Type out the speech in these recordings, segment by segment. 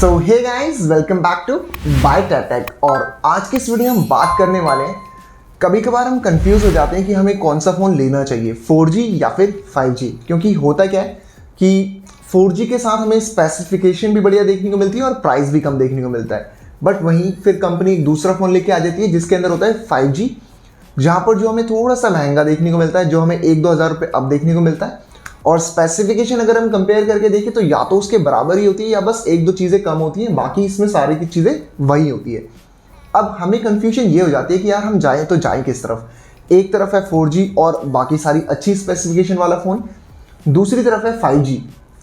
So hey guys, welcome back to Byte Tech. और आज की इस वीडियो में हम बात करने वाले हैं, कभी कभार हम कंफ्यूज हो जाते हैं कि हमें कौन सा फ़ोन लेना चाहिए, 4G या फिर 5G। क्योंकि होता क्या है कि 4G के साथ हमें स्पेसिफिकेशन भी बढ़िया देखने को मिलती है और प्राइस भी कम देखने को मिलता है। बट वहीं फिर कंपनी एक दूसरा फ़ोन लेके आ जाती है जिसके अंदर होता है 5G, जहाँ पर जो हमें थोड़ा सा महंगा देखने को मिलता है, जो हमें 1-2 हज़ार रुपये अब देखने को मिलता है। और स्पेसिफिकेशन अगर हम कंपेयर करके देखें तो या तो उसके बराबर ही होती है या बस 1-2 चीज़ें कम होती हैं, बाकी इसमें सारी की चीज़ें वही होती है। अब हमें कन्फ्यूजन ये हो जाती है कि यार हम जाएं तो जाएं किस तरफ। एक तरफ है 4G और बाकी सारी अच्छी स्पेसिफिकेशन वाला फ़ोन, दूसरी तरफ है 5G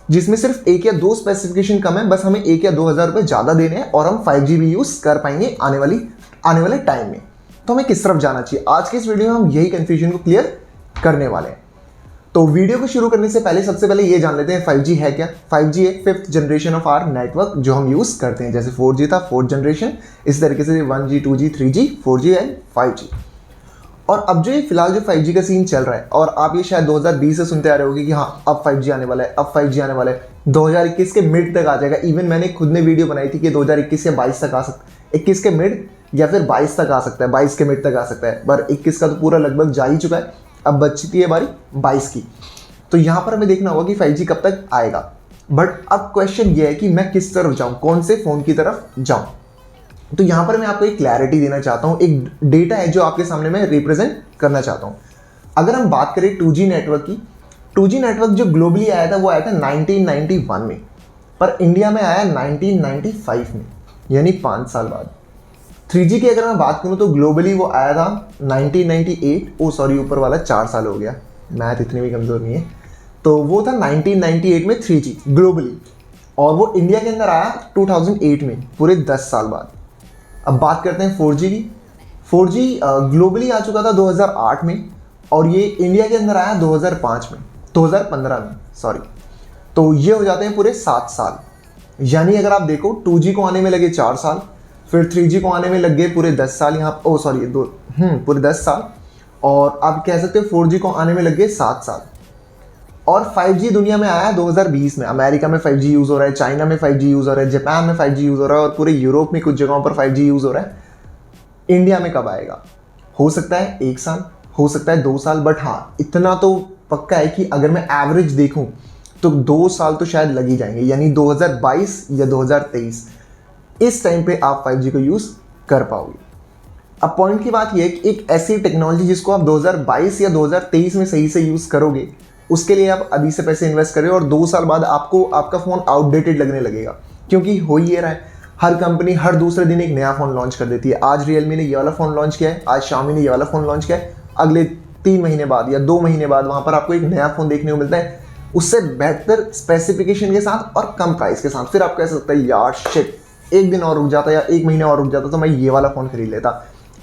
जिसमें सिर्फ 1 या 2 स्पेसिफिकेशन कम है, बस हमें 1 या 2 हज़ार रुपये ज़्यादा देने हैं और हम 5G भी यूज़ कर पाएंगे आने वाले टाइम में। तो हमें किस तरफ जाना चाहिए, आज के इस वीडियो में हम यही कन्फ्यूजन को क्लियर करने वाले हैं। तो वीडियो को शुरू करने से पहले सबसे पहले ये जान लेते हैं 5G है क्या। 5G एक 5th generation of our network जो हम यूज़ करते हैं। जैसे 4G था 4th जनरेशन, इस तरीके से 1G 2G 3G 4G and 5G। और अब जो ये फिलहाल जो 5G का सीन चल रहा है, और आप ये शायद 2020 से सुनते आ रहे होगे कि हाँ अब 5G आने वाला है, अब 5G आने वाला है, 2021 के मिड तक आ जाएगा। इवन मैंने खुद ने वीडियो बनाई थी कि 2021 या 22 तक आ सकता, 21 के मिड या फिर 22 तक आ सकता है, 22 के मिड तक आ सकता है। पर 21 का तो पूरा लगभग जा ही चुका है, अब बचती है बारी 22 की। तो यहाँ पर हमें देखना होगा कि 5G कब तक आएगा। बट अब क्वेश्चन ये है कि मैं किस तरफ जाऊँ, कौन से फ़ोन की तरफ जाऊँ। तो यहाँ पर मैं आपको एक क्लैरिटी देना चाहता हूँ, एक डेटा है जो आपके सामने मैं रिप्रेजेंट करना चाहता हूँ। अगर हम बात करें 2G नेटवर्क की, 2G नेटवर्क जो ग्लोबली आया था वो आया था 1991 में, पर इंडिया में आया 1995 में, यानी 5 साल बाद। 3G की अगर मैं बात करूँ तो ग्लोबली वो आया था 1998, ऊपर वाला 4 साल हो गया, मैथ इतनी भी कमज़ोर नहीं है। तो वो था 1998 में 3G ग्लोबली, और वो इंडिया के अंदर आया 2008 में, पूरे 10 साल बाद। अब बात करते हैं 4G की। 4G ग्लोबली आ चुका था 2008 में, और ये इंडिया के अंदर आया 2015 में सॉरी। तो ये हो जाते हैं पूरे 7 साल। यानी अगर आप देखो 2G को आने में लगे 4 साल, फिर 3G को आने में लग गए पूरे 10 साल, यहाँ पूरे 10 साल, और आप कह सकते हो 4G को आने में लग गए 7 साल। और 5G दुनिया में आया 2020 में। अमेरिका में 5G यूज़ हो रहा है, चाइना में 5G यूज़ हो रहा है, जापान में 5G यूज़ हो रहा है, और पूरे यूरोप में कुछ जगहों पर 5G यूज़ हो रहा है। इंडिया में कब आएगा, हो सकता है 1 साल, हो सकता है 2 साल, बट हाँ इतना तो पक्का है कि अगर मैं एवरेज देखूँ तो 2 साल तो शायद लग ही जाएंगे, यानी 2022 या 2023 इस टाइम पे आप 5G को यूज़ कर पाओगे। अब पॉइंट की बात यह है कि एक ऐसी टेक्नोलॉजी जिसको आप 2022 या 2023 में सही से यूज़ करोगे, उसके लिए आप अभी से पैसे इन्वेस्ट करें, और 2 साल बाद आपको आपका फ़ोन आउटडेटेड लगने लगेगा। क्योंकि हो ही ये रहा है, हर कंपनी हर दूसरे दिन एक नया फ़ोन लॉन्च कर देती है। आज रियलमी ने ये वाला फ़ोन लॉन्च किया है, आज शाओमी ने ये वाला फ़ोन लॉन्च किया है, अगले 3 महीने बाद या 2 महीने बाद वहाँ पर आपको एक नया फ़ोन देखने को मिलता है, उससे बेहतर स्पेसिफिकेशन के साथ और कम प्राइस के साथ। फिर आप कह सकते हैं यार शिट, एक दिन और रुक जाता या 1 महीना और रुक जाता तो मैं ये वाला फ़ोन खरीद लेता।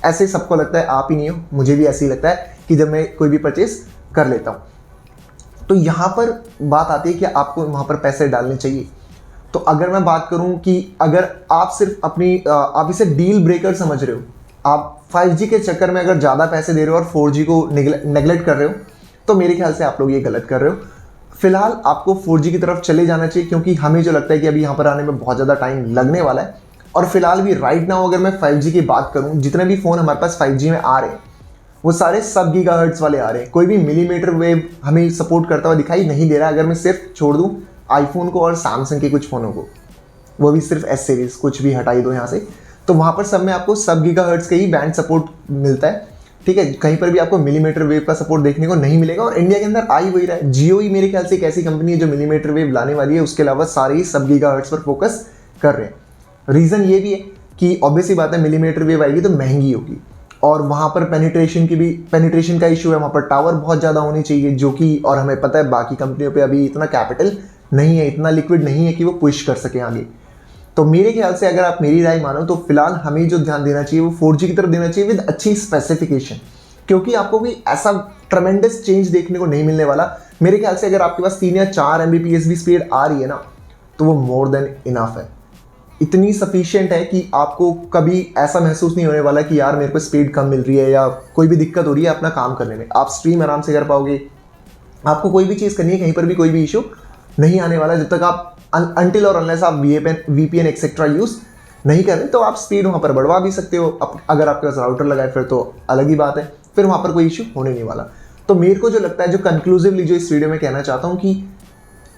ऐसे सबको लगता है, आप ही नहीं हो, मुझे भी ऐसे ही लगता है कि जब मैं कोई भी परचेस कर लेता हूँ। तो यहाँ पर बात आती है कि आपको वहाँ पर पैसे डालने चाहिए। तो अगर मैं बात करूँ कि अगर आप सिर्फ आप इसे डील ब्रेकर समझ रहे हो, आप 5G के चक्कर में अगर ज़्यादा पैसे दे रहे हो और 4G को नेगलेक्ट कर रहे हो, तो मेरे ख्याल से आप लोग ये गलत कर रहे हो। फिलहाल आपको 4G की तरफ चले जाना चाहिए, क्योंकि हमें जो लगता है कि अभी यहाँ पर आने में बहुत ज़्यादा टाइम लगने वाला है। और फिलहाल भी राइट नाउ अगर मैं 5G की बात करूँ, जितने भी फ़ोन हमारे पास 5G में आ रहे हैं वो सारे सब गीगाहर्ट्ज़ वाले आ रहे हैं। कोई भी मिलीमीटर वेव हमें सपोर्ट करता हुआ दिखाई नहीं दे रहा। अगर मैं सिर्फ छोड़ दूँ आईफोन को और सैमसंग के कुछ फ़ोनों को, वो भी सिर्फ S सीरीज़, कुछ भी हटाई दो यहाँ से, तो वहाँ पर सब में आपको सब गीगाहर्ट्ज़ का ही बैंड सपोर्ट मिलता है। ठीक है, कहीं पर भी आपको मिलीमीटर वेव का सपोर्ट देखने को नहीं मिलेगा, और इंडिया के अंदर आ ही वही रहा है। जियो ही मेरे ख्याल से एक ऐसी कंपनी है जो मिलीमीटर वेव लाने वाली है, उसके अलावा सारे ही सब गीगाहर्ट्ज़ पर फोकस कर रहे हैं। रीज़न ये भी है कि ऑब्वियस ही बात है, मिलीमीटर वेव आएगी तो महंगी होगी, और वहाँ पर पेनिट्रेशन का इशू है। वहाँ पर टावर बहुत ज़्यादा होने चाहिए, जो कि, और हमें पता है बाकी कंपनियों पे अभी इतना कैपिटल नहीं है, इतना लिक्विड नहीं है कि वो पुश कर सके आगे। तो मेरे ख्याल से अगर आप मेरी राय मानो तो फिलहाल हमें जो ध्यान देना चाहिए वो 4G की तरफ देना चाहिए विद अच्छी स्पेसिफिकेशन, क्योंकि आपको भी ऐसा ट्रमेंडस चेंज देखने को नहीं मिलने वाला। मेरे ख्याल से अगर आपके पास 3 या 4 Mbps भी स्पीड आ रही है ना, तो वो मोर देन इनफ है, इतनी सफिशिएंट है कि आपको कभी ऐसा महसूस नहीं होने वाला कि यार मेरे को स्पीड कम मिल रही है या कोई भी दिक्कत हो रही है अपना काम करने में। आप स्ट्रीम आराम से कर पाओगे, आपको कोई भी चीज़ करनी है, कहीं पर भी कोई भी इशू नहीं आने वाला जब तक आप अनटिल और अनलेस आप VPN एक्सेट्रा यूज़ नहीं करें तो आप स्पीड वहाँ पर बढ़वा भी सकते हो। अगर आपके पास राउटर लगा है फिर तो अलग ही बात है, फिर वहाँ पर कोई इशू होने नहीं वाला। तो मेरे को जो लगता है, जो कंक्लूसिवली जो इस वीडियो में कहना चाहता हूँ कि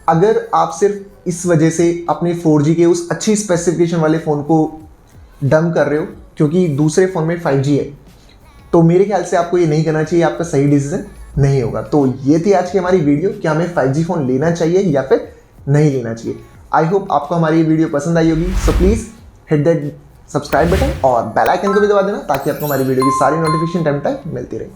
अगर आप सिर्फ इस वजह से अपने 4G के उस अच्छी स्पेसिफिकेशन वाले फ़ोन को डम कर रहे हो क्योंकि दूसरे फ़ोन में 5G है, तो मेरे ख्याल से आपको ये नहीं करना चाहिए, आपका सही डिसीजन नहीं होगा। तो ये थी आज की हमारी वीडियो कि हमें 5G फ़ोन लेना चाहिए या फिर नहीं लेना चाहिए। आई होप आपको हमारी ये वीडियो पसंद आई होगी। So please hit that subscribe button और बेल आइकन को भी दबा देना ताकि आपको हमारी वीडियो की सारी नोटिफिकेशन टाइम टाइम मिलती रहे।